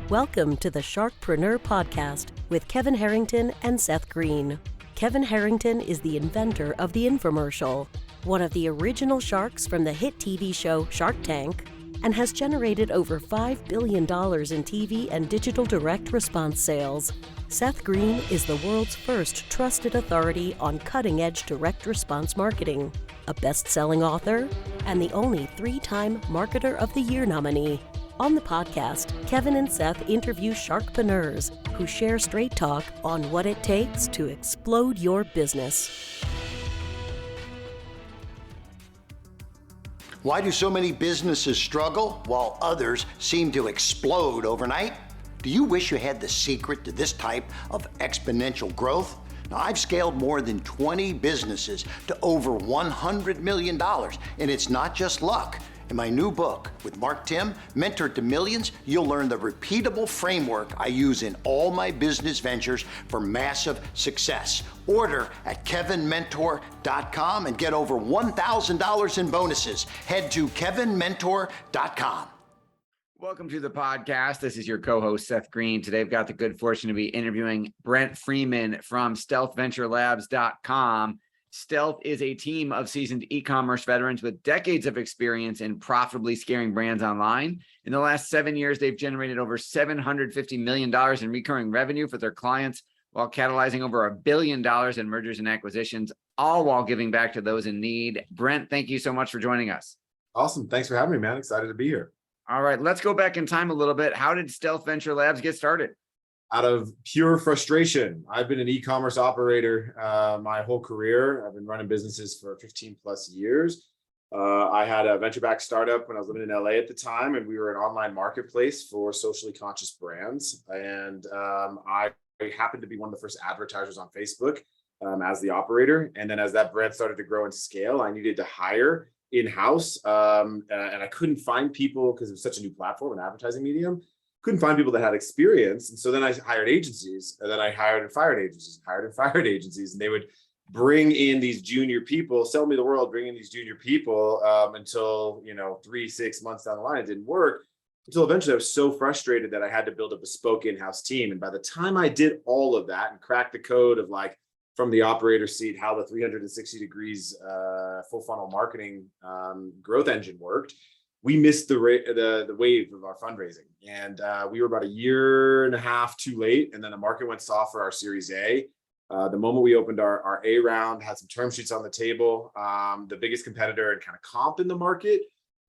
Welcome to the Sharkpreneur Podcast with Kevin Harrington and Seth Green. Kevin Harrington is the inventor of the infomercial, one of the original sharks from the hit TV show Shark Tank, and has generated over $5 billion in TV and digital direct response sales. Seth Green is the world's first trusted authority on cutting-edge direct response marketing, a best-selling author, and the only 3-time Marketer of the Year nominee. On the podcast, Kevin and Seth interview sharkpreneurs who share straight talk on what it takes to explode your business. Why do so many businesses struggle while others seem to explode overnight? Do you wish you had the secret to this type of exponential growth? Now, I've scaled more than 20 businesses to over $100 million, and it's not just luck. In my new book with Mark Tim, Mentor to Millions, you'll learn the repeatable framework I use in all my business ventures for massive success. Order at kevinmentor.com and get over $1,000 in bonuses. Head to kevinmentor.com. Welcome to the podcast. This is your co-host, Seth Green. Today, I've got the good fortune to be interviewing Brent Freeman from stealthventurelabs.com. Stealth is a team of seasoned e-commerce veterans with decades of experience in profitably scaling brands online. In the last 7 years, they've generated over $750 million in recurring revenue for their clients while catalyzing over $1 billion in mergers and acquisitions, all while giving back to those in need. Brent, thank you so much for joining us. Awesome. Thanks for having me, man. Excited to be here. All right, let's go back in time a little bit. How did Stealth Venture Labs get started? Out of pure frustration. I've been an e-commerce operator my whole career. I've been running businesses for 15 plus years. I had a venture-backed startup when I was living in LA at the time, and we were an online marketplace for socially conscious brands. And I happened to be one of the first advertisers on Facebook as the operator. And then as that brand started to grow and scale, I needed to hire in-house. And I couldn't find people because it was such a new platform, an advertising medium. Couldn't find people that had experience. And so then I hired agencies, and then I hired and fired agencies, and they would bring in these junior people, sell me the world, bring in these junior people until, 3-6 months down the line, it didn't work. Until eventually I was so frustrated that I had to build a bespoke in-house team. And by the time I did all of that and cracked the code of from the operator seat, how the 360 degrees full funnel marketing growth engine worked, we missed the wave of our fundraising. And we were about 1.5 years too late. And then the market went soft for our Series A. The moment we opened our A round, had some term sheets on the table, the biggest competitor and kind of comp in the market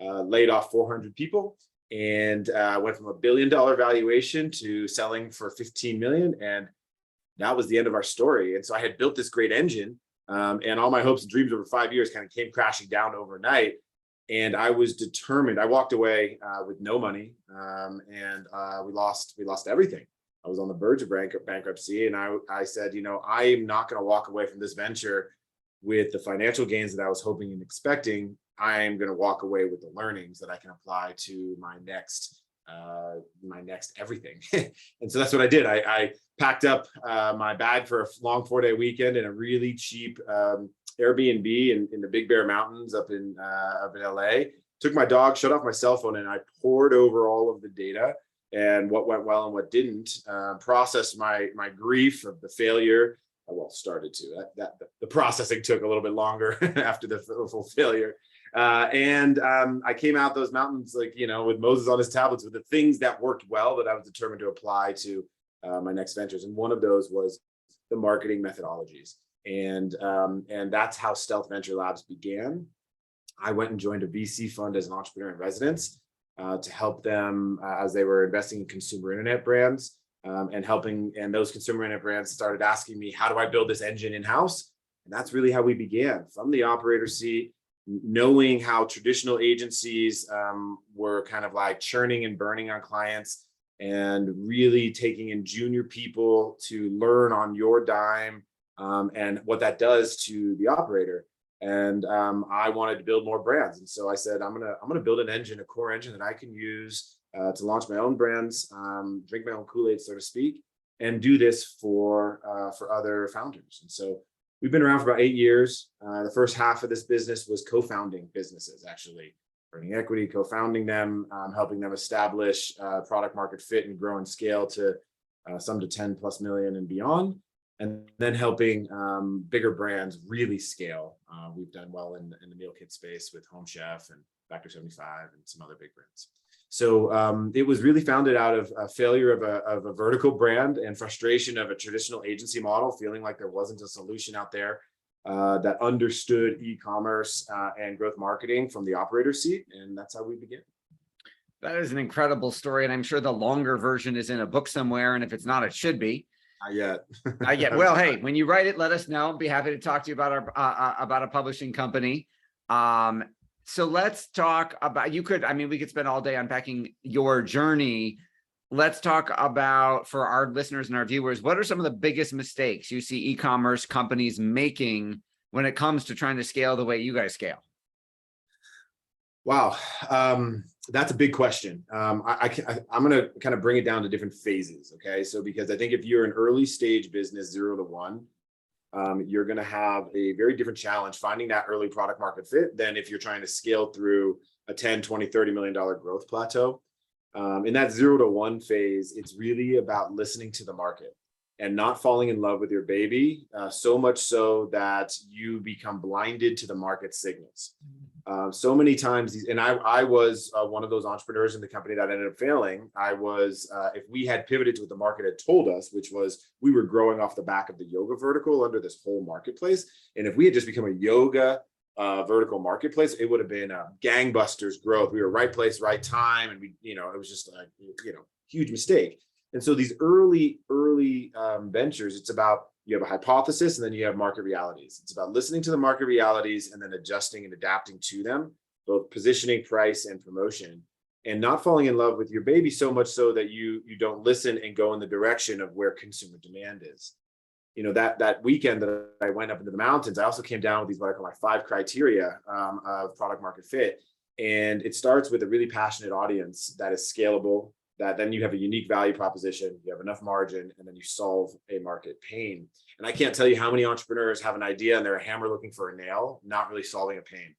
laid off 400 people and went from $1 billion valuation to selling for 15 million. And that was the end of our story. And so I had built this great engine and all my hopes and dreams over 5 years kind of came crashing down overnight. And I was determined. I walked away with no money, and we lost everything. I was on the verge of bankruptcy, and I said, I am not going to walk away from this venture with the financial gains that I was hoping and expecting. I am going to walk away with the learnings that I can apply to my next everything. And so that's what I did. I packed up my bag for a long 4-day weekend in a really cheap Airbnb in the Big Bear Mountains up in LA. Took my dog, shut off my cell phone, and I poured over all of the data and what went well and what didn't. Processed my grief of the failure. Started to. The processing took a little bit longer after the full failure. And I came out those mountains with Moses on his tablets with the things that worked well that I was determined to apply to my next ventures. And one of those was the marketing methodologies. And that's how Stealth Venture Labs began. I went and joined a VC fund as an entrepreneur in residence to help them as they were investing in consumer internet brands and those consumer internet brands started asking me, how do I build this engine in-house? And that's really how we began, from the operator seat, knowing how traditional agencies were kind of churning and burning on clients, and really taking in junior people to learn on your dime and what that does to the operator. And I wanted to build more brands. And so I said, I'm gonna build an engine, a core engine that I can use to launch my own brands, drink my own Kool-Aid, so to speak, and do this for other founders. And so we've been around for about 8 years. The first half of this business was co-founding businesses, actually. earning equity, co-founding them, helping them establish product market fit and grow and scale to some to 10 plus million and beyond, and then helping bigger brands really scale. We've done well in the meal kit space with Home Chef and Factor 75 and some other big brands. So it was really founded out of a failure of a vertical brand and frustration of a traditional agency model, feeling like there wasn't a solution out there that understood e-commerce and growth marketing from the operator seat. And that's how we began. That is an incredible story. And I'm sure the longer version is in a book somewhere. And if it's not, it should be. Not yet. Not yet. Well, hey, when you write it, let us know. Be happy to talk to you about about a publishing company. So let's talk about, we could spend all day unpacking your journey. Let's talk about, for our listeners and our viewers, what are some of the biggest mistakes you see e-commerce companies making when it comes to trying to scale the way you guys scale? Wow. That's a big question. I'm going to kind of bring it down to different phases. Okay. So, because I think if you're an early stage business, 0 to 1, you're going to have a very different challenge finding that early product market fit than if you're trying to scale through a 10, 20, $30 million growth plateau. In that 0 to 1 phase, it's really about listening to the market and not falling in love with your baby, so much so that you become blinded to the market signals. So many times, and I was one of those entrepreneurs in the company that ended up failing. If we had pivoted to what the market had told us, which was we were growing off the back of the yoga vertical under this whole marketplace. And if we had just become a yoga vertical marketplace, it would have been a gangbusters growth. We were right place, right time. And it was just a, huge mistake. And so these early ventures, it's about, you have a hypothesis and then you have market realities. It's about listening to the market realities and then adjusting and adapting to them, both positioning, price, and promotion, and not falling in love with your baby so much so that you don't listen and go in the direction of where consumer demand is. That weekend that I went up into the mountains, I also came down with these, what I call my 5 criteria of product market fit. And it starts with a really passionate audience that is scalable, that then you have a unique value proposition, you have enough margin, and then you solve a market pain. And I can't tell you how many entrepreneurs have an idea and they're a hammer looking for a nail, not really solving a pain.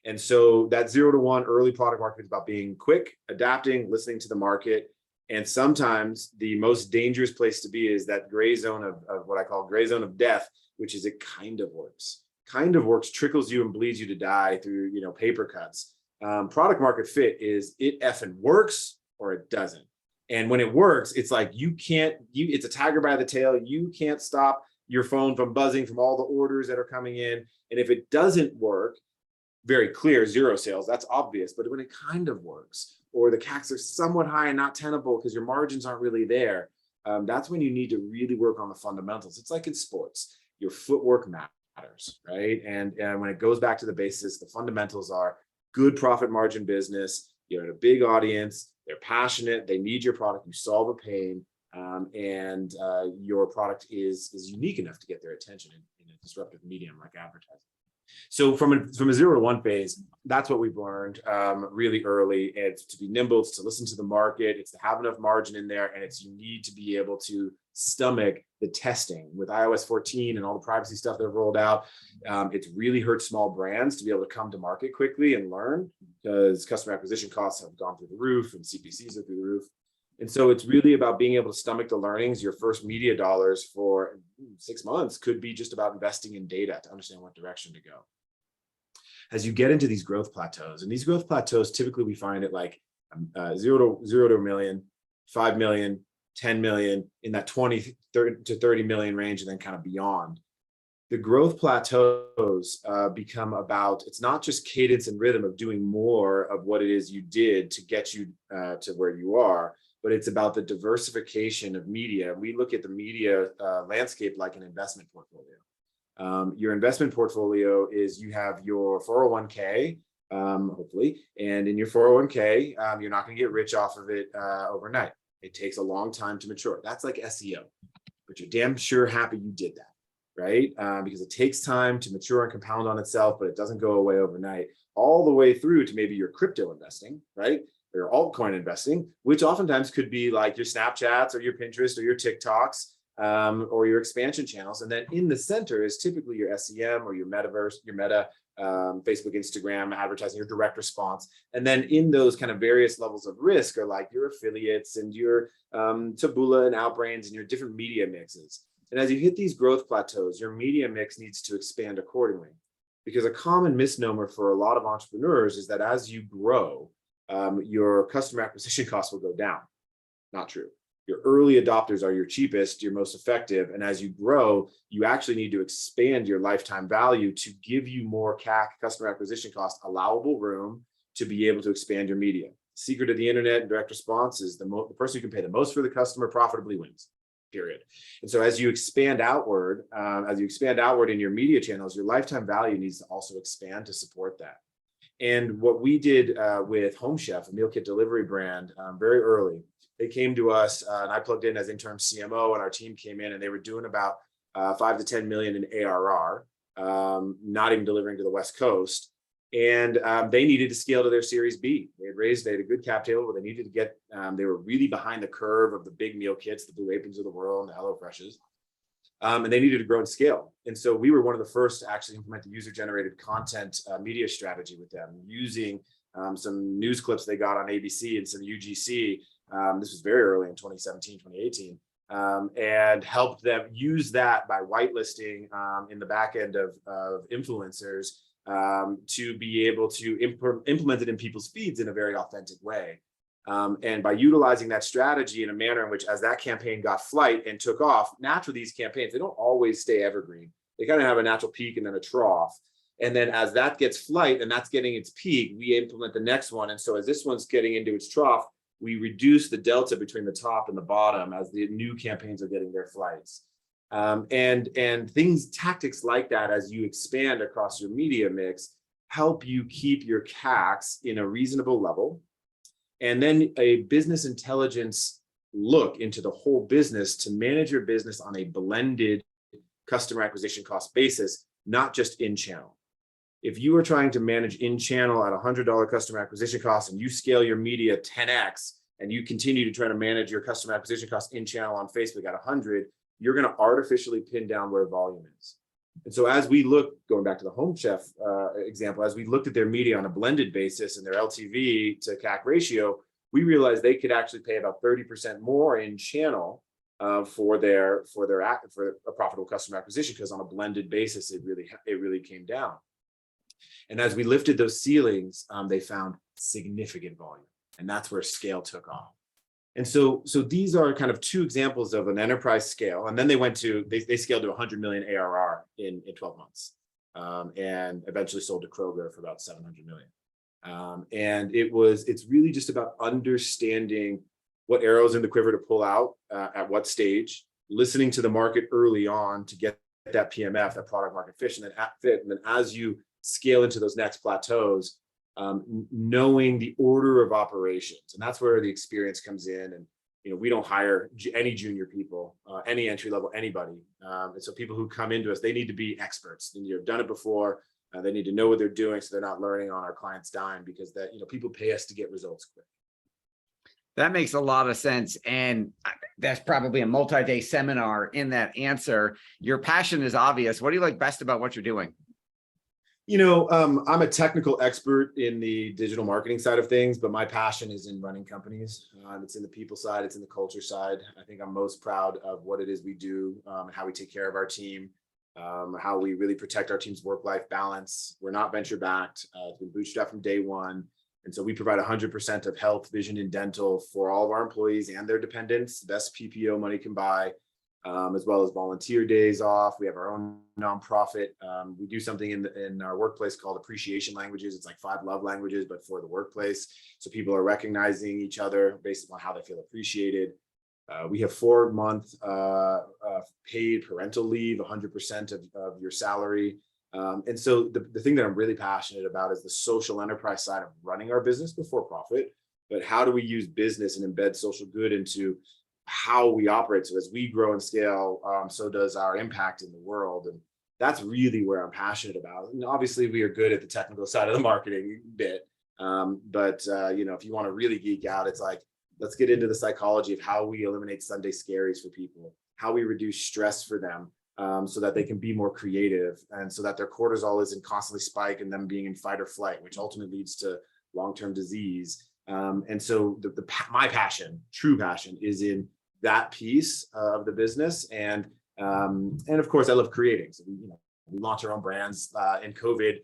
And so that 0 to 1 early product market is about being quick, adapting, listening to the market. And sometimes the most dangerous place to be is that gray zone of what I call gray zone of death, which is it kind of works. Kind of works, trickles you and bleeds you to die through, paper cuts. Product market fit is it effing works or it doesn't. And when it works, it's like it's a tiger by the tail. You can't stop your phone from buzzing from all the orders that are coming in. And if it doesn't work, very clear, 0 sales, that's obvious. But when it kind of works, or the CACs are somewhat high and not tenable because your margins aren't really there, that's when you need to really work on the fundamentals. It's like in sports, your footwork matters, right? And when it goes back to the basics, the fundamentals are good profit margin business, you're in a big audience, they're passionate, they need your product, you solve a pain, and your product is unique enough to get their attention in a disruptive medium like advertising. So from a 0 to 1 phase, that's what we've learned really early. It's to be nimble, it's to listen to the market, it's to have enough margin in there, and you need to be able to stomach the testing. With iOS 14 and all the privacy stuff they've rolled out, it's really hurt small brands to be able to come to market quickly and learn, because customer acquisition costs have gone through the roof and CPCs are through the roof. And so it's really about being able to stomach the learnings. Your first media dollars for 6 months could be just about investing in data to understand what direction to go. As you get into these growth plateaus, and these growth plateaus, typically we find it like 0 to a million, 5 million, 10 million, in that 20 to 30 million range, and then kind of beyond. The growth plateaus become about, it's not just cadence and rhythm of doing more of what it is you did to get you to where you are, but it's about the diversification of media. We look at the media landscape like an investment portfolio. Your investment portfolio is, you have your 401k, hopefully, and in your 401k, you're not going to get rich off of it overnight. It takes a long time to mature. That's like SEO, but you're damn sure happy you did that, right? Because it takes time to mature and compound on itself, but it doesn't go away overnight, all the way through to maybe your crypto investing, right? Or your altcoin investing, which oftentimes could be like your Snapchats or your Pinterest or your TikToks, or your expansion channels. And then in the center is typically your SEM or your metaverse, your meta Facebook, Instagram, advertising, your direct response. And then in those kind of various levels of risk are like your affiliates and your Taboola and Outbrains and your different media mixes. And as you hit these growth plateaus, your media mix needs to expand accordingly. Because a common misnomer for a lot of entrepreneurs is that as you grow, your customer acquisition costs will go down. Not true. Your early adopters are your cheapest, your most effective. And as you grow, you actually need to expand your lifetime value to give you more CAC, customer acquisition cost, allowable room to be able to expand your media. Secret of the internet and direct response is the person who can pay the most for the customer profitably wins, period. And so as you expand outward in your media channels, your lifetime value needs to also expand to support that. And what we did with Home Chef, a meal kit delivery brand, very early, they came to us and I plugged in as interim CMO, and our team came in and they were doing about 5 to 10 million in ARR, not even delivering to the West Coast. And they needed to scale to their Series B. They had a good cap table, but they needed to get, they were really behind the curve of the big meal kits, the Blue Aprons of the world and the HelloFreshes. And they needed to grow and scale. And so we were one of the first to actually implement the user-generated content media strategy with them, using some news clips they got on ABC and some UGC. This was very early in 2017, 2018, and helped them use that by whitelisting in the back end of influencers to be able to implement it in people's feeds in a very authentic way. And by utilizing that strategy in a manner in which, as that campaign got flight and took off, naturally these campaigns, they don't always stay evergreen. They kind of have a natural peak and then a trough. And then as that gets flight and that's getting its peak, we implement the next one. And so as this one's getting into its trough, we reduce the delta between the top and the bottom as the new campaigns are getting their flights. And tactics like that, as you expand across your media mix, help you keep your CACs in a reasonable level. And then a business intelligence look into the whole business to manage your business on a blended customer acquisition cost basis, not just in channel. If you are trying to manage in channel at $100 customer acquisition cost and you scale your media 10x and you continue to try to manage your customer acquisition cost in channel on Facebook at 100, you're going to artificially pin down where volume is. And so as we look, going back to the Home Chef example, as we looked at their media on a blended basis and their LTV to CAC ratio, we realized they could actually pay about 30% more in channel for a profitable customer acquisition, because on a blended basis, it really came down. And as we lifted those ceilings, they found significant volume, and that's where scale took off. And so these are kind of two examples of an enterprise scale. And then they scaled to 100 million ARR in 12 months, and eventually sold to Kroger for about 700 million. And it's really just about understanding what arrows in the quiver to pull out at what stage, listening to the market early on to get that PMF, that product market fit, and then as you scale into those next plateaus, knowing the order of operations. And that's where the experience comes in. And we don't hire any junior people, any entry level, anybody. And so people who come into us, they need to be experts. They need to have done it before. They need to know what they're doing, so they're not learning on our client's dime, because people pay us to get results quick. That makes a lot of sense. And that's probably a multi-day seminar in that answer. Your passion is obvious. What do you like best about what you're doing? I'm a technical expert in the digital marketing side of things, but my passion is in running companies. It's in the people side. It's in the culture side. I think I'm most proud of what it is we do, and how we take care of our team, how we really protect our team's work-life balance. We're not venture-backed. It's been bootstrapped from day one. And so we provide 100% of health, vision, and dental for all of our employees and their dependents, the best PPO money can buy, as well as volunteer days off. We have our own nonprofit. We do something in our workplace called appreciation languages. It's like 5 love languages, but for the workplace. So people are recognizing each other based on how they feel appreciated. We have 4-month paid parental leave, 100% of your salary. And so the thing that I'm really passionate about is the social enterprise side of running our business before profit. But how do we use business and embed social good into how we operate? So as we grow and scale, so does our impact in the world. And that's really where I'm passionate about. And obviously we are good at the technical side of the marketing bit. But if you want to really geek out, it's like, let's get into the psychology of how we eliminate Sunday scaries for people, how we reduce stress for them, so that they can be more creative, and so that their cortisol isn't constantly spike and them being in fight or flight, which ultimately leads to long-term disease. And so my passion, true passion, is in that piece of the business. And of course, I love creating. So we launched our own brands in COVID.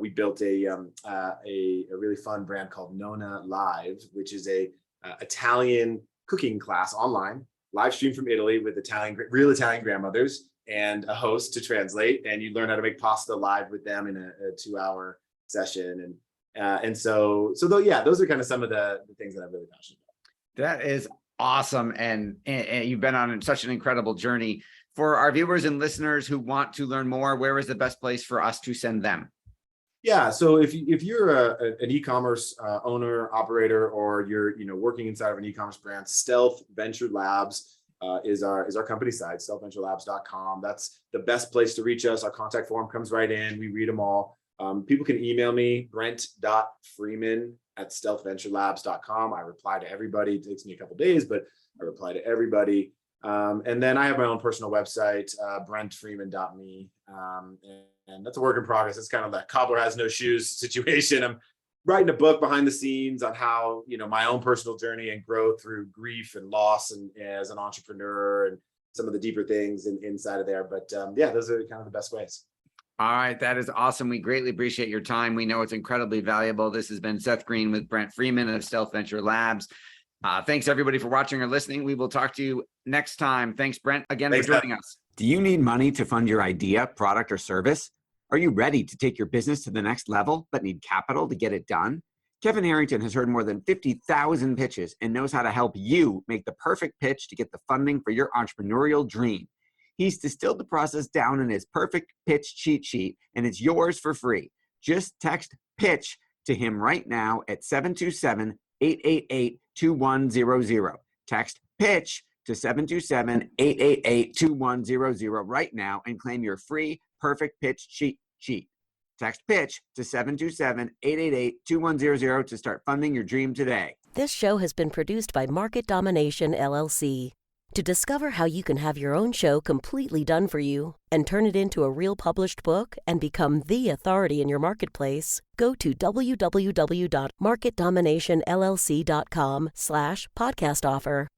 We built a really fun brand called Nona Live, which is a Italian cooking class online, live stream from Italy with real Italian grandmothers and a host to translate. And you learn how to make pasta live with them in a 2-hour session. And so those are kind of some of the things that I'm really passionate about. That is awesome. And you've been on such an incredible journey. For our viewers and listeners who want to learn more, where is the best place for us to send them? Yeah, so if you're an e-commerce owner, operator, or you're working inside of an e-commerce brand, Stealth Venture Labs is our company site, stealthventurelabs.com. That's the best place to reach us. Our contact form comes right in. We read them all. People can email me, brent.freeman@stealthventurelabs.com. I reply to everybody. It takes me a couple of days, but I reply to everybody. And then I have my own personal website, brentfreeman.me. And that's a work in progress. It's kind of that cobbler has no shoes situation. I'm writing a book behind the scenes on how, my own personal journey and growth through grief and loss and as an entrepreneur and some of the deeper things inside of there. But those are kind of the best ways. All right. That is awesome. We greatly appreciate your time. We know it's incredibly valuable. This has been Seth Green with Brent Freeman of Stealth Venture Labs. Thanks everybody for watching or listening. We will talk to you next time. Thanks, Brent, again for joining us. Do you need money to fund your idea, product, or service? Are you ready to take your business to the next level but need capital to get it done? Kevin Harrington has heard more than 50,000 pitches and knows how to help you make the perfect pitch to get the funding for your entrepreneurial dream. He's distilled the process down in his perfect pitch cheat sheet, and it's yours for free. Just text PITCH to him right now at 727-888-2100. Text PITCH to 727-888-2100 right now and claim your free perfect pitch cheat sheet. Text PITCH to 727-888-2100 to start funding your dream today. This show has been produced by Market Domination, LLC. To discover how you can have your own show completely done for you and turn it into a real published book and become the authority in your marketplace, go to www.marketdominationllc.com/podcast offer.